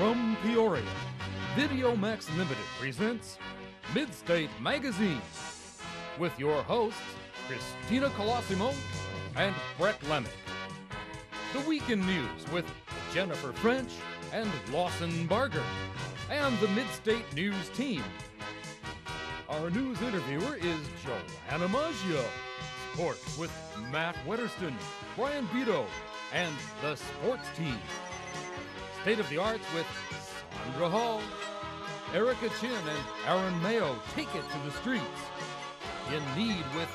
From Peoria, Video Max Limited presents Midstate Magazine with your hosts, Christina Colosimo and Brett Lemick. The weekend news with Jennifer French and Lawson Barger, and the Midstate News team. Our news interviewer is Joanna Maggio. Sports with Matt Wetterston, Brian Beto, and the sports team. State of the Arts with Sandra Hall. Erica Chin and Aaron Mayo take it to the streets. In Need with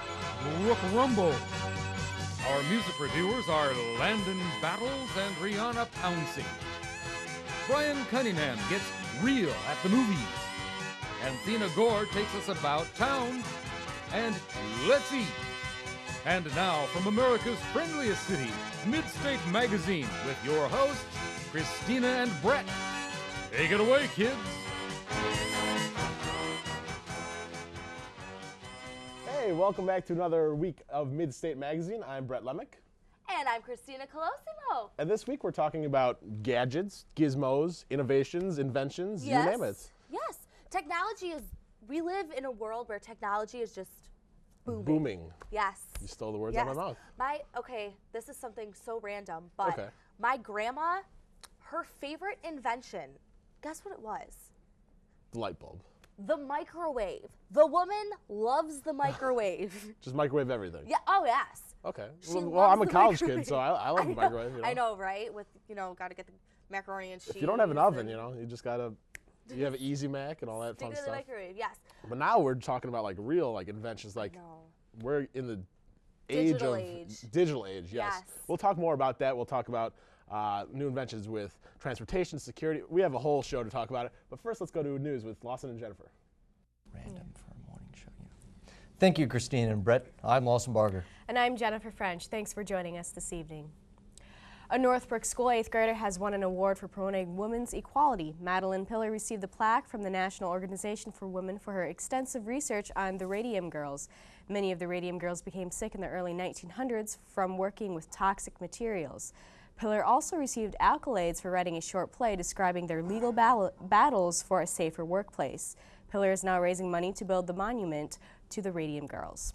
Brooke Rumble. Our music reviewers are Landon Battles and Rihanna Pouncey. Brian Cunningham gets real at the movies. And Thina Gore takes us about town. And let's eat. And now from America's friendliest city, Midstate Magazine with your hosts, Christina and Brett. Take it away, kids. Hey, welcome back to another week of Midstate Magazine. I'm Brett Lemick. And I'm Christina Colosimo. And this week we're talking about gadgets, gizmos, innovations, inventions, Yes. you name it. Yes. Technology is, we live in a world where technology is just booming. Booming. Yes. You stole the words out of my mouth. Okay, this is something so random, but Okay. my grandma, her favorite invention, guess what it was? The light bulb. The microwave. The woman loves the microwave. Just microwave everything. Yeah, oh yes. Okay. She Well, loves I'm a the college microwave. kid, so I love the microwave. You know? I know, right? With, got to get the macaroni and cheese. If you don't have an oven, and you just gotta, you have an Easy Mac and all that stick fun it in the stuff. microwave, yes. But now we're talking about like real inventions, like we're in the age of digital age. Yes. We'll talk more about that. We'll talk about new inventions with transportation, security. We have a whole show to talk about it. But first, let's go to news with Lawson and Jennifer. Random for a morning show. Yeah. Thank you, Christine and Brett. I'm Lawson Barger. And I'm Jennifer French. Thanks for joining us this evening. A Northbrook school 8th grader has won an award for promoting women's equality. Madeline Pillar received the plaque from the National Organization for Women for her extensive research on the radium girls. Many of the radium girls became sick in the early 1900s from working with toxic materials. Pillar also received accolades for writing a short play describing their legal battles for a safer workplace. Pillar is now raising money to build the monument to the radium girls.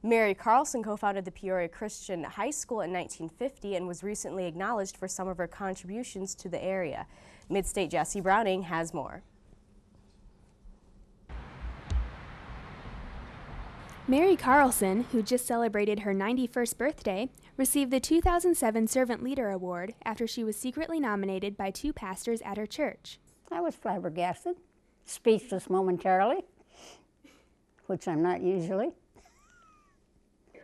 Mary Carlson co-founded the Peoria Christian High School in 1950 and was recently acknowledged for some of her contributions to the area. Midstate Jesse Browning has more. Mary Carlson, who just celebrated her 91st birthday, received the 2007 Servant Leader Award after she was secretly nominated by two pastors at her church. I was flabbergasted, speechless momentarily, which I'm not usually.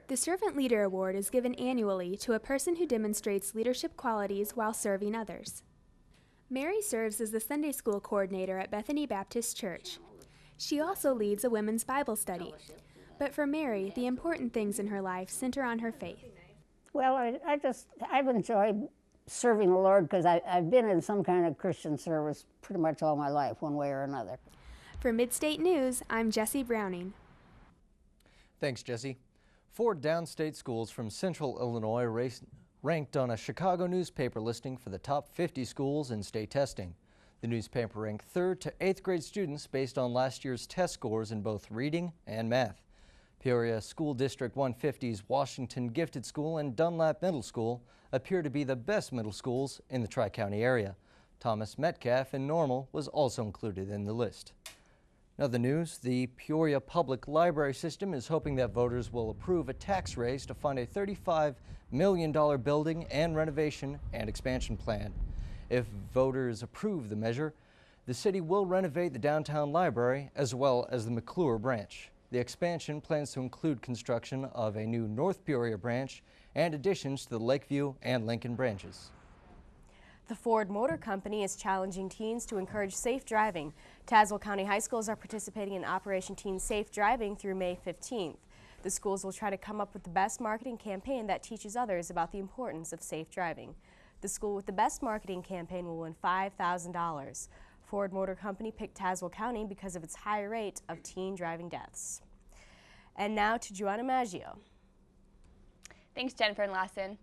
The Servant Leader Award is given annually to a person who demonstrates leadership qualities while serving others. Mary serves as the Sunday School coordinator at Bethany Baptist Church. She also leads a women's Bible study. But for Mary, the important things in her life center on her faith. Well, I've enjoyed serving the Lord because I've been in some kind of Christian service pretty much all my life, one way or another. For Midstate News, I'm Jessie Browning. Thanks, Jesse. 4 downstate schools from Central Illinois ranked on a Chicago newspaper listing for the top 50 schools in state testing. The newspaper ranked 3rd to 8th grade students based on last year's test scores in both reading and math. Peoria School District 150's Washington Gifted School and Dunlap Middle School appear to be the best middle schools in the Tri-County area. Thomas Metcalf in Normal was also included in the list. In other news, the Peoria Public Library System is hoping that voters will approve a tax raise to fund a $35 million building and renovation and expansion plan. If voters approve the measure, the city will renovate the downtown library as well as the McClure branch. The expansion plans to include construction of a new North Peoria branch and additions to the Lakeview and Lincoln branches. The Ford Motor Company is challenging teens to encourage safe driving. Tazewell County High Schools are participating in Operation Teen Safe Driving through May 15th. The schools will try to come up with the best marketing campaign that teaches others about the importance of safe driving. The school with the best marketing campaign will win $5,000. Ford Motor Company picked Tazewell County because of its high rate of teen driving deaths. And now to Joanna Maggio. Thanks, Jennifer and Lawson.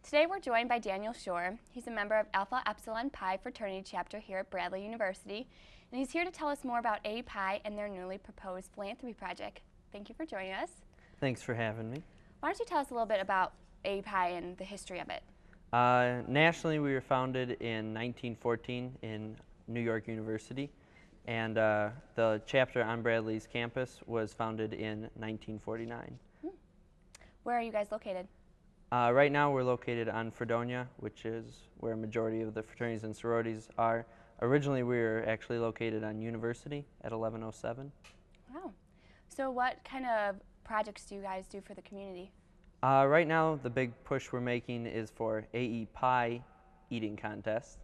Today we're joined by Daniel Shore. He's a member of Alpha Epsilon Pi fraternity chapter here at Bradley University, and he's here to tell us more about A Pi and their newly proposed philanthropy project. Thank you for joining us. Thanks for having me. Why don't you tell us a little bit about A Pi and the history of it? Nationally, we were founded in 1914 in New York University, and the chapter on Bradley's campus was founded in 1949. Where are you guys located? Right now we're located on Fredonia, which is where a majority of the fraternities and sororities are. Originally we were actually located on University at 1107. Wow. So what kind of projects do you guys do for the community? Right now the big push we're making is for AE Pie eating contest.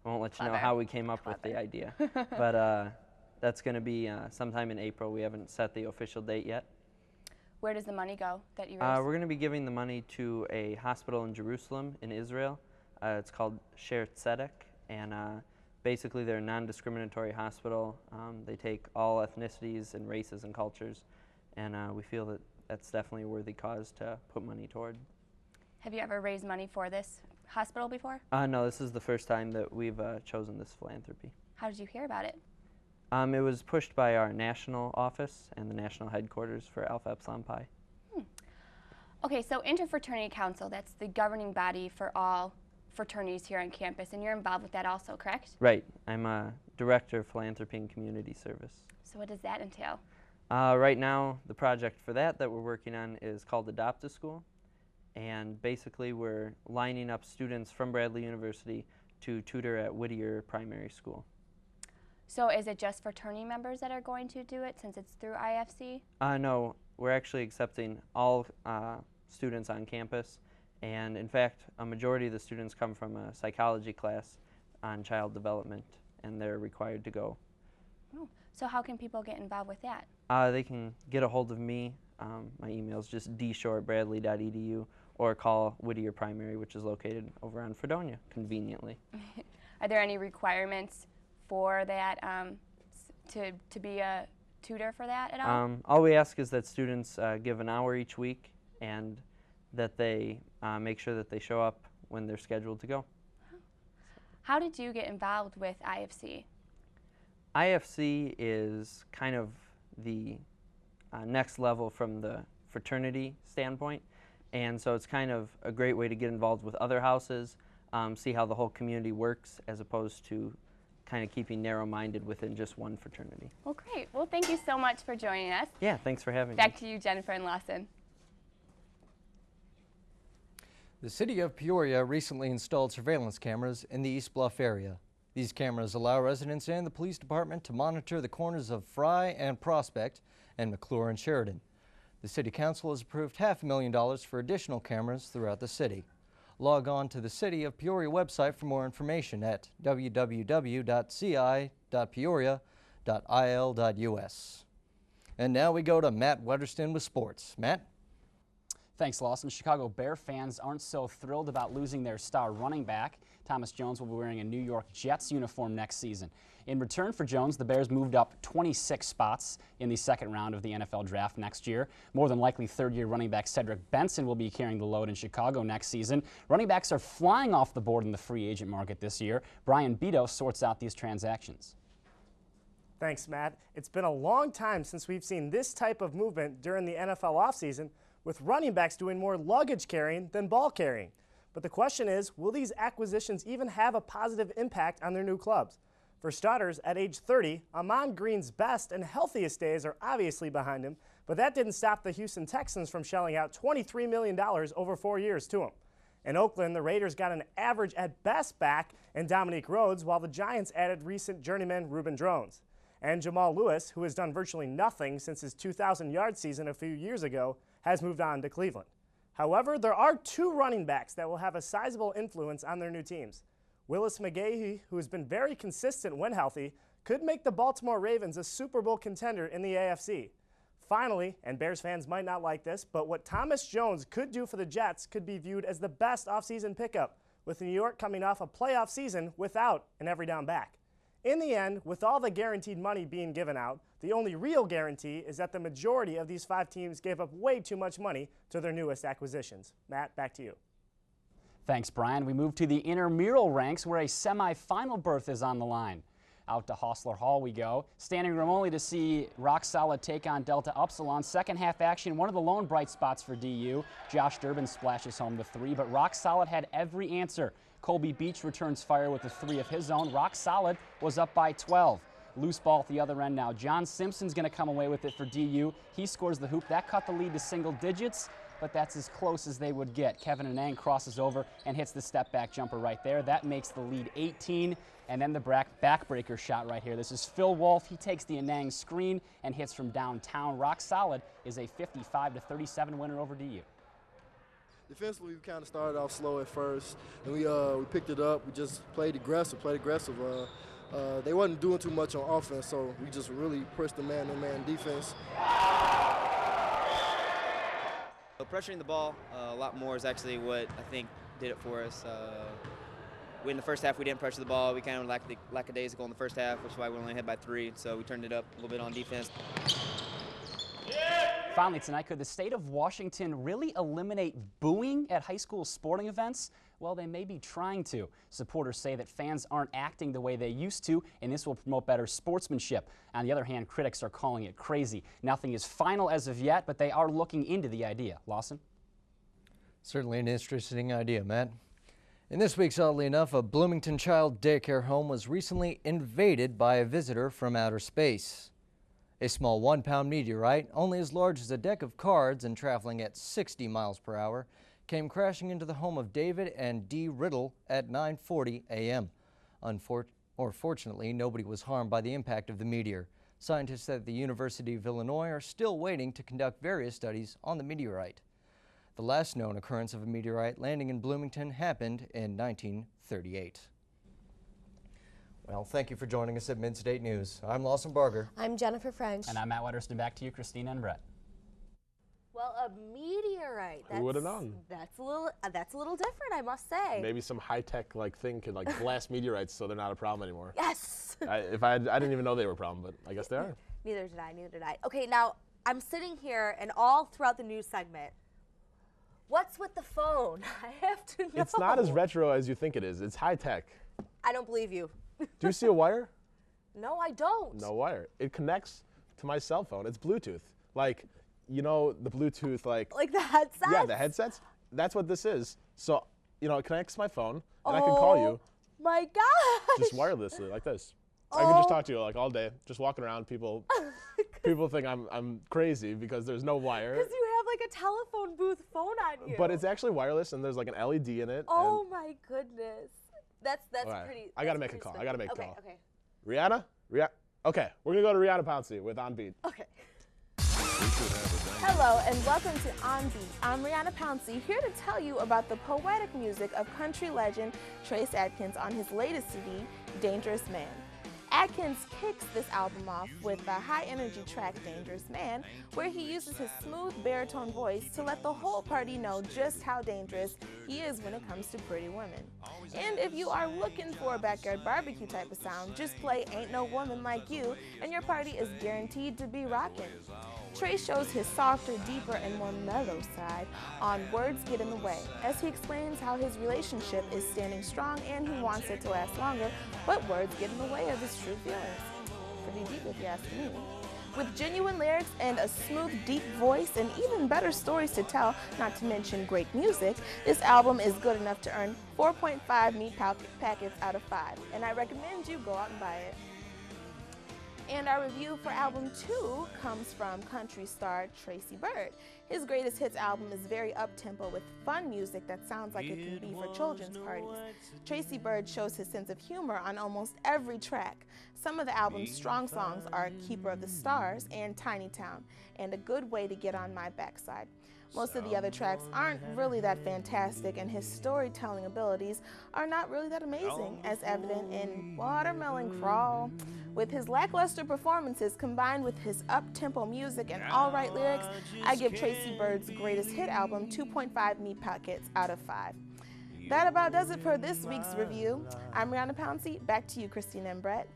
I won't let you know how we came up with the idea, but that's going to be sometime in April. We haven't set the official date yet. Where does the money go that you raise? We're going to be giving the money to a hospital in Jerusalem, in Israel. It's called Sher Tzedek, and basically they're a non-discriminatory hospital. They take all ethnicities and races and cultures, and we feel that that's definitely a worthy cause to put money toward. Have you ever raised money for this hospital before? No, this is the first time that we've chosen this philanthropy. How did you hear about it? It was pushed by our national office and the national headquarters for Alpha Epsilon Pi. Okay, so Interfraternity Council, that's the governing body for all fraternities here on campus, and you're involved with that also, correct? Right. I'm a director of philanthropy and community service. So what does that entail? Right now, the project for that we're working on is called Adopt a School, and basically we're lining up students from Bradley University to tutor at Whittier Primary School. So is it just fraternity members that are going to do it since it's through IFC? No, we're actually accepting all students on campus, and in fact a majority of the students come from a psychology class on child development, and they're required to go. Oh. So how can people get involved with that? They can get a hold of me. My email is just dshore@bradley.edu, or call Whittier Primary, which is located over on Fredonia, conveniently. Are there any requirements for that, to be a tutor for that at all? All we ask is that students give an hour each week, and that they make sure that they show up when they're scheduled to go. How did you get involved with IFC? IFC is kind of the next level from the fraternity standpoint, and so it's kind of a great way to get involved with other houses, see how the whole community works, as opposed to kind of keeping narrow-minded within just one fraternity. Well, great. Well, thank you so much for joining us. Yeah, thanks for having me. Back to you, Jennifer and Lawson. The city of Peoria recently installed surveillance cameras in the East Bluff area. These cameras allow residents and the police department to monitor the corners of Fry and Prospect and McClure and Sheridan. The city council has approved $500,000 for additional cameras throughout the city. Log on to the City of Peoria website for more information at www.ci.peoria.il.us. And now we go to Matt Wedderston with sports. Matt? Thanks, Lawson. Chicago Bear fans aren't so thrilled about losing their star running back. Thomas Jones will be wearing a New York Jets uniform next season. In return for Jones, the Bears moved up 26 spots in the second round of the NFL draft next year. More than likely, third-year running back Cedric Benson will be carrying the load in Chicago next season. Running backs are flying off the board in the free agent market this year. Brian Beto sorts out these transactions. Thanks, Matt. It's been a long time since we've seen this type of movement during the NFL offseason, with running backs doing more luggage carrying than ball carrying. But the question is, will these acquisitions even have a positive impact on their new clubs? For starters, at age 30, Ahman Green's best and healthiest days are obviously behind him, but that didn't stop the Houston Texans from shelling out $23 million over 4 years to him. In Oakland, the Raiders got an average at best back in Dominique Rhodes, while the Giants added recent journeyman Reuben Drones. And Jamal Lewis, who has done virtually nothing since his 2,000-yard season a few years ago, has moved on to Cleveland. However, there are 2 running backs that will have a sizable influence on their new teams. Willis McGahee, who has been very consistent when healthy, could make the Baltimore Ravens a Super Bowl contender in the AFC. Finally, and Bears fans might not like this, but what Thomas Jones could do for the Jets could be viewed as the best offseason pickup, with New York coming off a playoff season without an every down back. In the end, with all the guaranteed money being given out, the only real guarantee is that the majority of these 5 teams gave up way too much money to their newest acquisitions. Matt, back to you. Thanks, Brian. We move to the intramural ranks where a semifinal berth is on the line. Out to Hostler Hall we go. Standing room only to see Rock Solid take on Delta Upsilon. Second half action, one of the lone bright spots for DU. Josh Durbin splashes home the 3, but Rock Solid had every answer. Colby Beach returns fire with a 3 of his own. Rock Solid was up by 12. Loose ball at the other end now. John Simpson's going to come away with it for DU. He scores the hoop. That cut the lead to single digits, but that's as close as they would get. Kevin Anang crosses over and hits the step-back jumper right there. That makes the lead 18, and then the backbreaker shot right here. This is Phil Wolf. He takes the Anang screen and hits from downtown. Rock Solid is a 55-37 winner over DU. Defensively, we kind of started off slow at first, and we picked it up. We just played aggressive. They wasn't doing too much on offense, so we just really pushed the man-to-man defense. Pressuring the ball a lot more is actually what I think did it for us. In the first half, we didn't pressure the ball. We kind of lackadaisical in the first half, which is why we only had by 3. So we turned it up a little bit on defense. Finally tonight, could the state of Washington really eliminate booing at high school sporting events? Well, they may be trying to. Supporters say that fans aren't acting the way they used to, and this will promote better sportsmanship. On the other hand, critics are calling it crazy. Nothing is final as of yet, but they are looking into the idea. Lawson? Certainly an interesting idea, Matt. In this week's Oddly Enough, a Bloomington child daycare home was recently invaded by a visitor from outer space. A small 1-pound meteorite, only as large as a deck of cards and traveling at 60 miles per hour, came crashing into the home of David and Dee Riddle at 9:40 a.m. Fortunately, nobody was harmed by the impact of the meteor. Scientists at the University of Illinois are still waiting to conduct various studies on the meteorite. The last known occurrence of a meteorite landing in Bloomington happened in 1938. Well, thank you for joining us at Midstate News. I'm Lawson Barger. I'm Jennifer French. And I'm Matt Wetterston. Back to you, Christina and Brett. Well, a meteorite. Who would have known? That's a little different, I must say. Maybe some high-tech thing could blast meteorites so they're not a problem anymore. Yes. I didn't even know they were a problem, but I guess they are. Neither did I. Okay, now I'm sitting here, and all throughout the news segment, what's with the phone? I have to know. It's not as retro as you think it is. It's high-tech. I don't believe you. Do you see a wire? No, I don't. No wire. It connects to my cell phone. It's Bluetooth. The Bluetooth, like the headsets? Yeah, the headsets. That's what this is. So, it connects to my phone, and I can call you. My gosh. Just wirelessly, like this. I can just talk to you all day, just walking around. People think I'm crazy because there's no wire. Because you have a telephone booth phone on you. But it's actually wireless, and there's an LED in it. Oh my goodness. That's right. pretty. I gotta make a call. Okay. Okay. Rihanna? Okay, we're gonna go to Rihanna Pouncey with On Beat. Okay. Hello and welcome to On Beat. I'm Rihanna Pouncey, here to tell you about the poetic music of country legend Trace Adkins on his latest CD, Dangerous Man. Adkins kicks this album off with the high-energy track Dangerous Man, where he uses his smooth baritone voice to let the whole party know just how dangerous he is when it comes to pretty women. And if you are looking for a backyard barbecue type of sound, just play Ain't No Woman Like You, and your party is guaranteed to be rockin'. Trey shows his softer, deeper, and more mellow side on Words Get in the Way, as he explains how his relationship is standing strong and he wants it to last longer, but words get in the way of his true feelings. Pretty deep if you ask me. With genuine lyrics and a smooth, deep voice and even better stories to tell, not to mention great music, this album is good enough to earn 4.5 meat packets out of 5, and I recommend you go out and buy it. And our review for album 2 comes from country star Tracy Byrd. His greatest hits album is very up-tempo with fun music that sounds like it can be for children's parties. Tracy Byrd shows his sense of humor on almost every track. Some of the album's strong songs are Keeper of the Stars and Tiny Town, and A Good Way to Get on My Backside. Most of the other tracks aren't really that fantastic, and his storytelling abilities are not really that amazing, as evident in Watermelon Crawl. With his lackluster performances combined with his up-tempo music and all-right lyrics, I give Tracy Byrd's greatest hit album 2.5 meat packets out of 5. That about does it for this week's review. I'm Rihanna Pouncey. Back to you, Christina and Brett.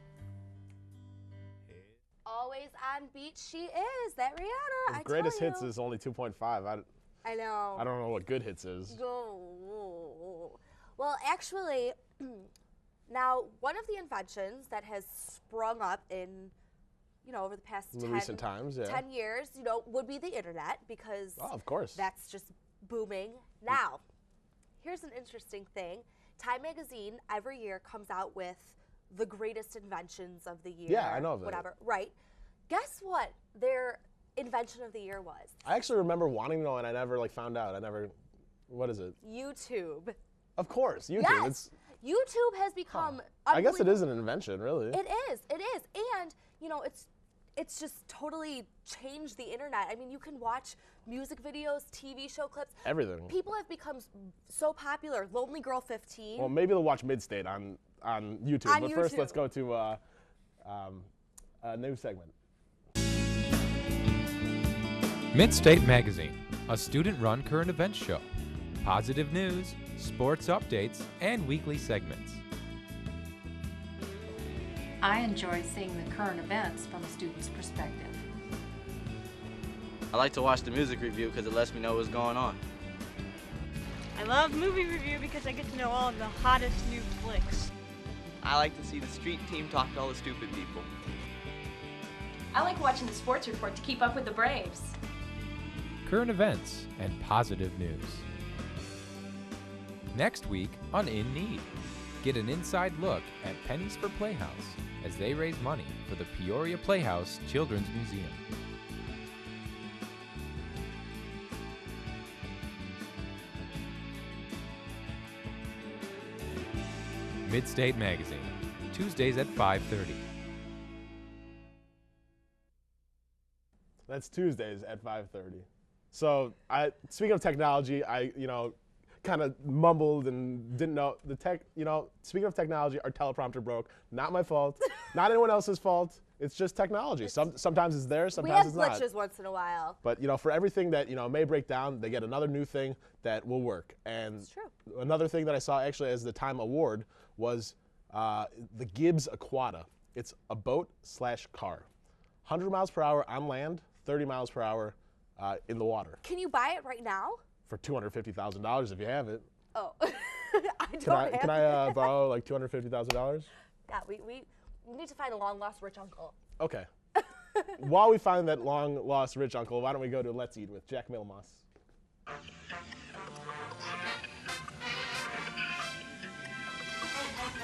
Always on beat she is. That Rihanna, His greatest hits is only 2.5. I know. I don't know what good hits is. Well, actually, now one of the inventions that has sprung up in, over the past recent times, 10 years, would be the internet, because of course, that's just booming. Now, here's an interesting thing. Time magazine every year comes out with the greatest inventions of the year. Yeah, I know that. Whatever, right? Guess what their invention of the year was? I actually remember wanting to know, and I never found out. What is it? YouTube. Of course, YouTube. Yes. YouTube has become. I guess it is an invention, really. It is, and it's just totally changed the internet. I mean, you can watch music videos, TV show clips. Everything. People have become so popular. Lonely Girl 15. Well, maybe they'll watch Midstate on YouTube. But first, let's go to a new segment. Midstate Magazine, a student-run current events show. Positive news, sports updates, and weekly segments. I enjoy seeing the current events from a student's perspective. I like to watch the music review because it lets me know what's going on. I love movie review because I get to know all of the hottest new flicks. I like to see the street team talk to all the stupid people. I like watching the sports report to keep up with the Braves. Current events and positive news. Next week on In Need, get an inside look at Pennies for Playhouse as they raise money for the Peoria Playhouse Children's Museum. Midstate Magazine, Tuesdays at 5:30. That's Tuesdays at 5:30. So, speaking of technology, I kind of mumbled and didn't know the tech. Speaking of technology, our teleprompter broke. Not my fault. Not anyone else's fault. It's just technology. Sometimes it's there, sometimes it's not. We have glitches once in a while. But for everything that may break down, they get another new thing that will work. And it's true. Another thing that I saw actually as the Time Award was the Gibbs Aquata. It's a boat/car, 100 miles per hour on land, 30 miles per hour in the water. Can you buy it right now? For $250,000 if you have it. Oh, I don't have Can I borrow like $250,000? Yeah, we need to find a long-lost rich uncle. Okay. While we find that long-lost rich uncle, why don't we go to Let's Eat with Jack Milmoss.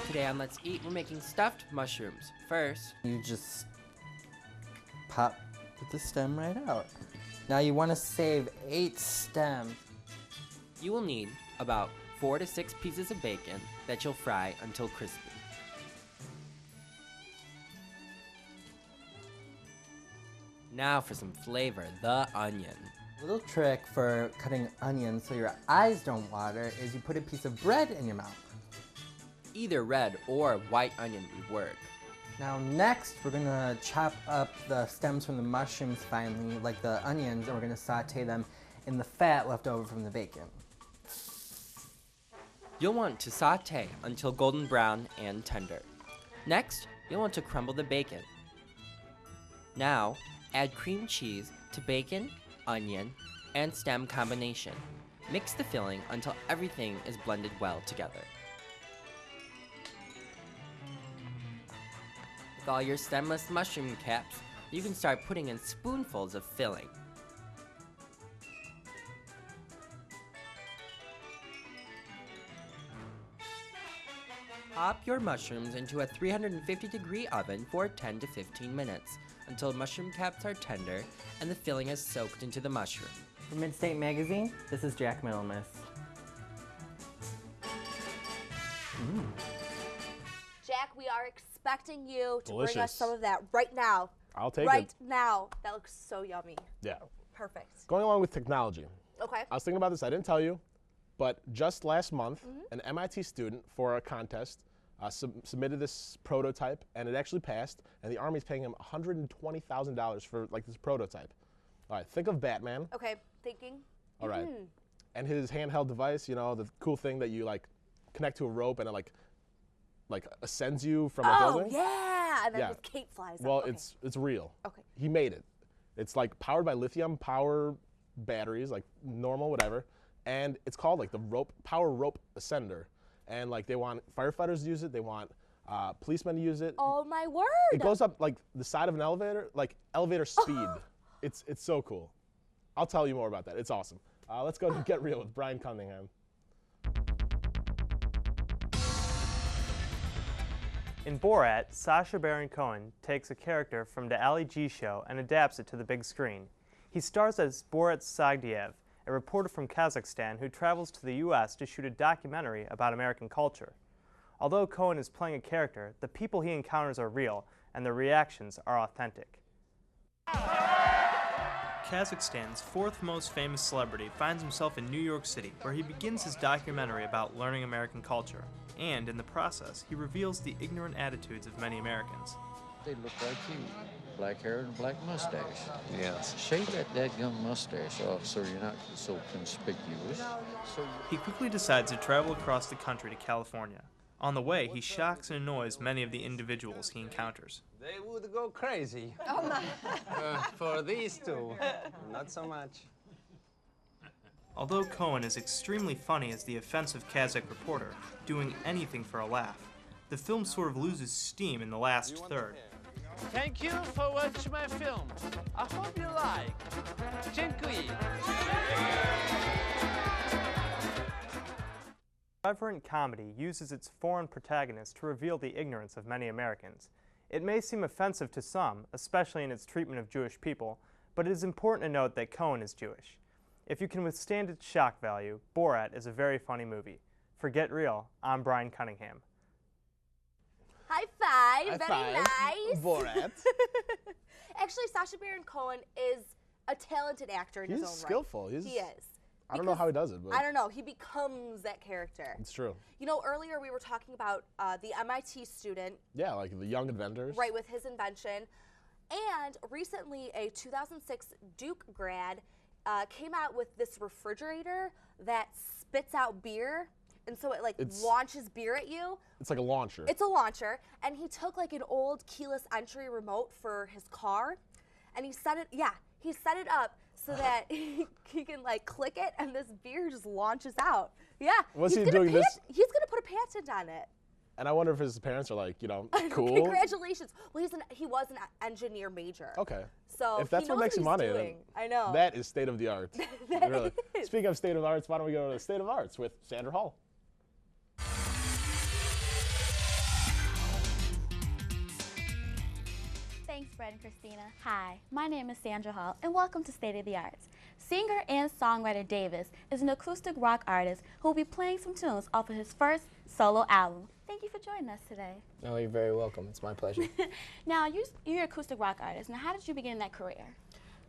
Today on Let's Eat, we're making stuffed mushrooms. First, you just pop the stem right out. Now you want to save 8 stems. You will need about 4 to 6 pieces of bacon that you'll fry until crispy. Now for some flavor, the onion. A little trick for cutting onions so your eyes don't water is you put a piece of bread in your mouth. Either red or white onion would work. Now next, we're gonna chop up the stems from the mushrooms finely, like the onions, and we're gonna saute them in the fat left over from the bacon. You'll want to saute until golden brown and tender. Next, you'll want to crumble the bacon. Now, add cream cheese to bacon, onion, and stem combination. Mix the filling until everything is blended well together. With all your stemless mushroom caps, you can start putting in spoonfuls of filling. Pop your mushrooms into a 350-degree oven for 10 to 15 minutes until mushroom caps are tender and the filling is soaked into the mushroom. For Midstate Magazine, this is Jack Milmoss. Jack, we are expecting you to Delicious. bring us some of that right now. I'll take right it. now. That looks so yummy. Yeah. Perfect. Going along with technology. Okay. I was thinking about this, I didn't tell you, but just last month, an MIT student for a contest submitted this prototype, and it actually passed, and the Army's paying him $120,000 for this prototype. All right, think of Batman. Okay, thinking. All right. And his handheld device, the cool thing that you connect to a rope and it ascends you from a building. Oh, yeah, and then his cape flies up. Well, Okay. it's real. Okay. He made it. It's powered by lithium power batteries, normal, whatever. And it's called the power rope ascender. and like they want firefighters to use it, they want policemen to use it. Oh my word! It goes up like the side of an elevator, like elevator speed. It's so cool. I'll tell you more about that. It's awesome. Let's go to Get Real with Brian Cunningham. In Borat, Sacha Baron Cohen takes a character from the Ali G show and adapts it to the big screen. He stars as Borat Sagdiyev, a reporter from Kazakhstan who travels to the U.S. to shoot a documentary about American culture. Although Cohen is playing a character, the people he encounters are real, and their reactions are authentic. Kazakhstan's fourth most famous celebrity finds himself in New York City, where he begins his documentary about learning American culture. And in the process, he reveals the ignorant attitudes of many Americans. They look like you. Black hair and black mustache. Yes. Shave that dadgum mustache off so you're not so conspicuous. He quickly decides to travel across the country to California. On the way, he shocks and annoys many of the individuals he encounters. They would go crazy. Oh my. For these two, not so much. Although Cohen is extremely funny as the offensive Kazakh reporter, doing anything for a laugh, the film sort of loses steam in the last third. Thank you for watching my film. I hope you like. Dziękuję. Irreverent comedy uses its foreign protagonist to reveal the ignorance of many Americans. It may seem offensive to some, especially in its treatment of Jewish people, but it is important to note that Cohen is Jewish. If you can withstand its shock value, Borat is a very funny movie. For Get Real, I'm Brian Cunningham. High five, High very five. nice. Borat. Actually, Sacha Baron Cohen is a talented actor in his own right. He's skillful. He is. I don't know how he does it, but I don't know. He becomes that character. it's true. You know, earlier we were talking about the MIT student. Yeah, like the young inventors. Right, with his invention. And recently, a 2006 Duke grad came out with this refrigerator that spits out beer. And so it launches beer at you. It's like a launcher. It's a launcher. And he took like an old keyless entry remote for his car. And he set it up so that he can like click it and this beer just launches out. Yeah. What's he doing this? He's going to put a patent on it. And I wonder if his parents are like, cool. Congratulations. Well, he was an engineer major. Okay. So if that's he what knows makes him what he's money, doing. I know. That is state of the art. That really. is. Speaking of state of the arts, why don't we go to the state of arts with Sandra Hall? Thanks, Brett and Christina. Hi, my name is Sandra Hall, and welcome to State of the Arts. Singer and songwriter Davis is an acoustic rock artist who will be playing some tunes off of his first solo album. Thank you for joining us today. No, you're very welcome. It's my pleasure. Now, you're an acoustic rock artist. Now, how did you begin that career?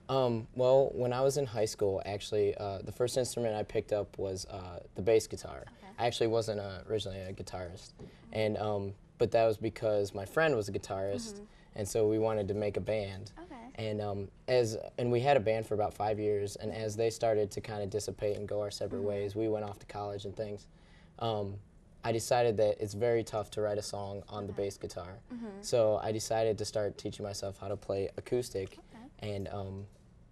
Well, when I was in high school, actually, the first instrument I picked up was the bass guitar. Okay. I actually wasn't originally a guitarist, and but that was because my friend was a guitarist, and so we wanted to make a band. Okay. And we had a band for about 5 years, and as they started to kind of dissipate and go our separate ways, we went off to college and things. I decided that it's very tough to write a song on the bass guitar, so I decided to start teaching myself how to play acoustic, and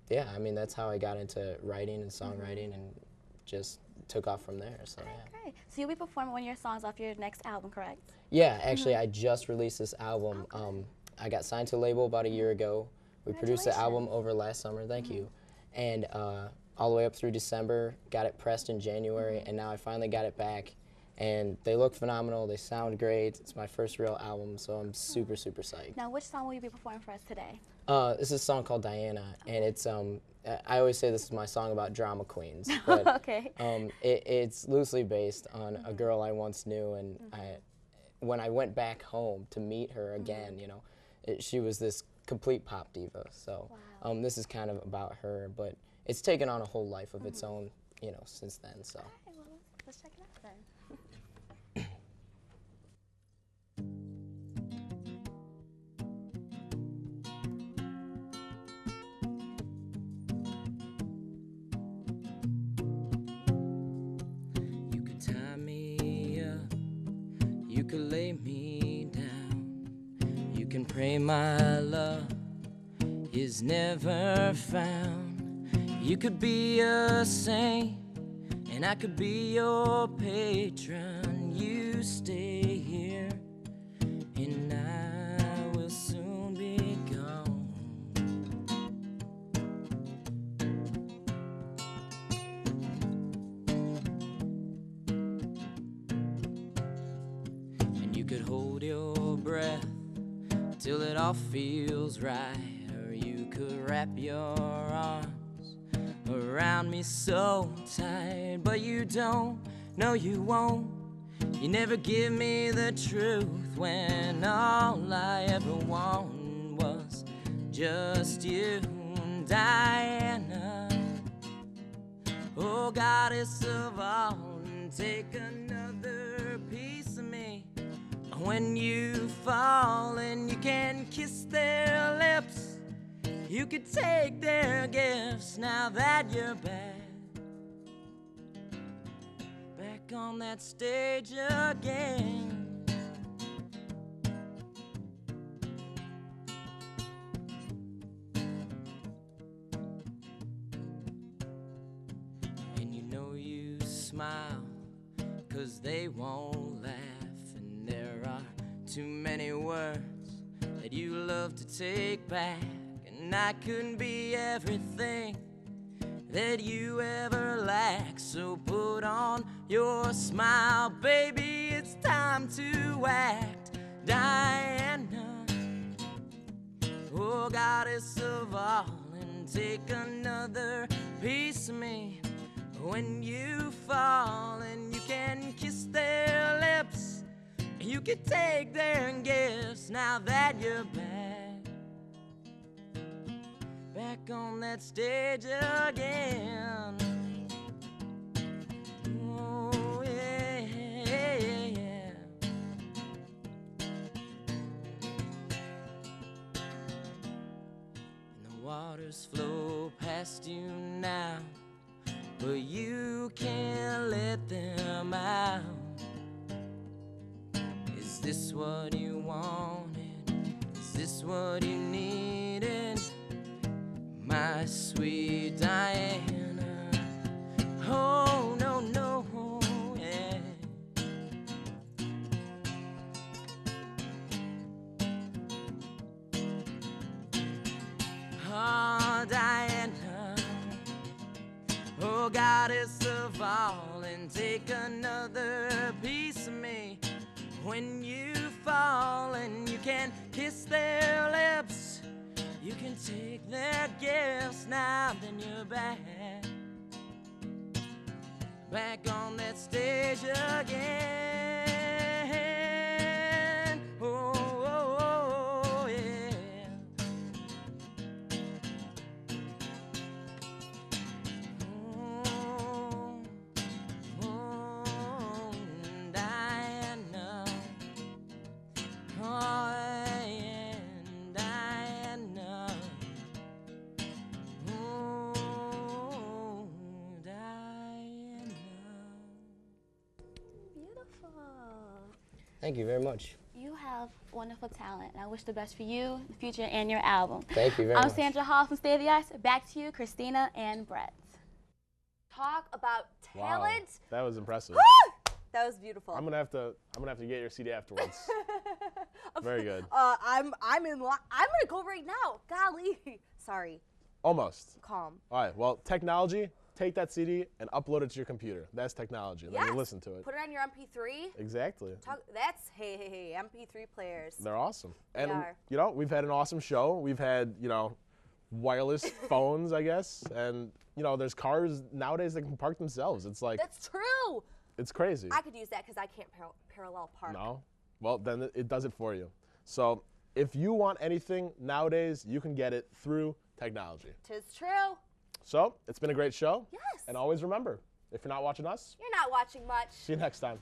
yeah, I mean that's how I got into writing and songwriting, and just took off from there. So yeah. Great. So you'll be performing one of your songs off your next album, correct? Yeah, actually, I just released this album. I got signed to a label about a year ago. We produced the album over last summer, thank you. And all the way up through December, got it pressed in January, and now I finally got it back. And they look phenomenal, they sound great. It's my first real album, so I'm super, super psyched. Now, which song will you be performing for us today? This is a song called Diana, and it's, I always say this is my song about drama queens, but okay. It's loosely based on a girl I once knew, and when I went back home to meet her again, you know, she was this complete pop diva, so this is kind of about her, but it's taken on a whole life of its own, you know, since then, so. Okay, well, let's check it out then. You could tie me up, you could lay me down, you can pray my love is never found. You could be a saint and I could be your patron. you stay here, and I will soon be gone. And you could hold your breath till it all feels right, or you could wrap your arms around me so tight, but you don't, no you won't. You never give me the truth when all I ever wanted was just you, Diana. Oh, goddess of all, take another piece of me. When you fall and you can kiss their lips, you could take their gifts now that you're back on that stage again. And you know you smile 'cause they won't laugh, and there are too many words that you love to take back, and I couldn't be everything that you ever lack. So put on your smile, baby, it's time to act, Diana. Oh, goddess of all, and take another piece of me. When you fall and you can kiss their lips, you can take their gifts now that you're back on that stage again. Oh, yeah, yeah, yeah. And the waters flow past you now, but you can't let them out. Is this what you wanted? Is this what you needed? My sweet Diana. Oh, no, no, yeah. Oh, Diana. Oh, goddess of all, and take another piece of me. When you fall and you can kiss their lips, you can take their gifts now, then you're back on that stage again. Oh, oh, oh, yeah. Oh, oh, Diana. Oh, Thank you very much. You have wonderful talent, and I wish the best for you, the future, and your album. Thank you very much. I'm Sandra Hall from State of the Arts. Back to you, Christina and Brett. Talk about talent. Wow, that was impressive. That was beautiful. I'm gonna have to get your CD afterwards. Very good. I'm in. I'm gonna go right now. Golly. Sorry. Almost. Calm. All right. Well, technology. Take that CD and upload it to your computer. That's technology. And then you listen to it. Put it on your MP3. Exactly. That's hey, MP3 players. They're awesome. And they are. You know, we've had an awesome show. We've had, you know, wireless phones, I guess, and you know, there's cars nowadays that can park themselves. It's like that's true. It's crazy. I could use that because I can't parallel park. No. Well, then it does it for you. So if you want anything nowadays, you can get it through technology. 'Tis true. So, it's been a great show. Yes. And always remember, if you're not watching us, you're not watching much. See you next time.